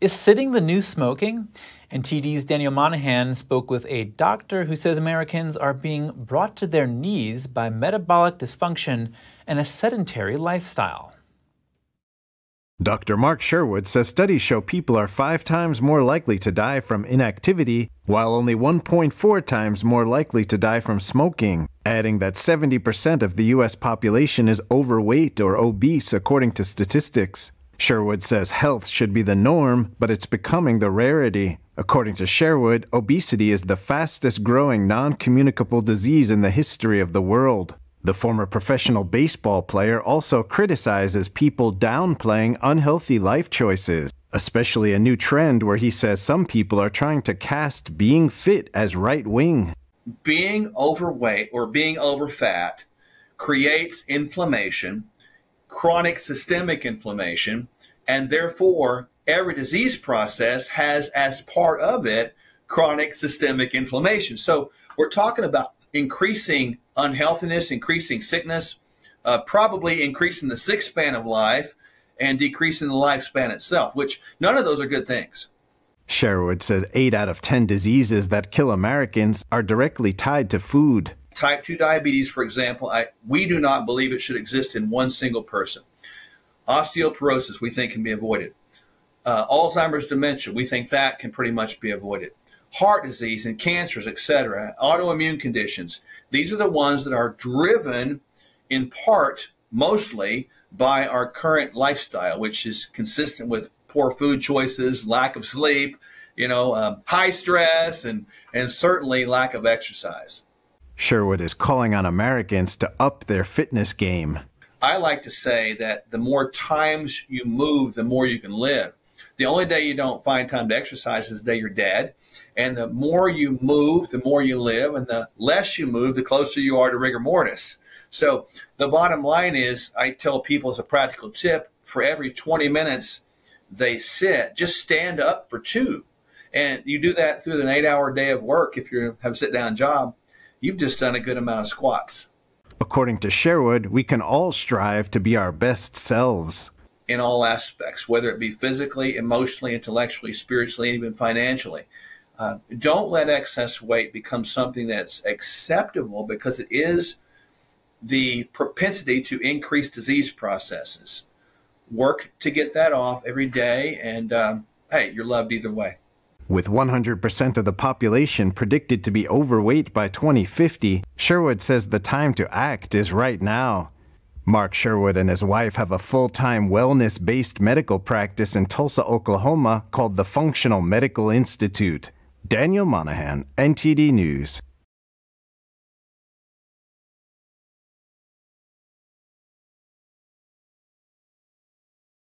Is sitting the new smoking? NTD's Daniel Monnaghan spoke with a doctor who says Americans are being brought to their knees by metabolic dysfunction and a sedentary lifestyle. Dr. Mark Sherwood says studies show people are 5 times more likely to die from inactivity, while only 1.4 times more likely to die from smoking, adding that 70% of the U.S. population is overweight or obese according to statistics. Sherwood says health should be the norm, but it's becoming the rarity. According to Sherwood, obesity is the fastest growing non-communicable disease in the history of the world. The former professional baseball player also criticizes people downplaying unhealthy life choices, especially a new trend where he says some people are trying to cast being fit as right-wing. Being overweight or being overfat creates inflammation, chronic systemic inflammation, and therefore every disease process has as part of it chronic systemic inflammation. So we're talking about increasing unhealthiness, increasing sickness, probably increasing the sick span of life and decreasing the lifespan itself, which none of those are good things. Sherwood says 8 out of 10 diseases that kill Americans are directly tied to food. Type 2 diabetes, for example, we do not believe it should exist in one single person. Osteoporosis, we think, can be avoided. Alzheimer's dementia, we think that can pretty much be avoided. Heart disease and cancers, etc., autoimmune conditions, these are the ones that are driven in part, mostly, by our current lifestyle, which is consistent with poor food choices, lack of sleep, high stress, and certainly lack of exercise. Sherwood is calling on Americans to up their fitness game. I like to say that the more times you move, the more you can live. The only day you don't find time to exercise is the day you're dead. And the more you move, the more you live. And the less you move, the closer you are to rigor mortis. So the bottom line is, I tell people as a practical tip, for every 20 minutes they sit, just stand up for 2. And you do that through an 8-hour day of work. If you have a sit-down job, you've just done a good amount of squats. According to Sherwood, we can all strive to be our best selves. In all aspects, whether it be physically, emotionally, intellectually, spiritually, and even financially. Don't let excess weight become something that's acceptable, because it is the propensity to increase disease processes. Work to get that off every day, and hey, you're loved either way. With 100% of the population predicted to be overweight by 2050, Sherwood says the time to act is right now. Mark Sherwood and his wife have a full-time wellness-based medical practice in Tulsa, Oklahoma called the Functional Medical Institute. Daniel Monnaghan, NTD News.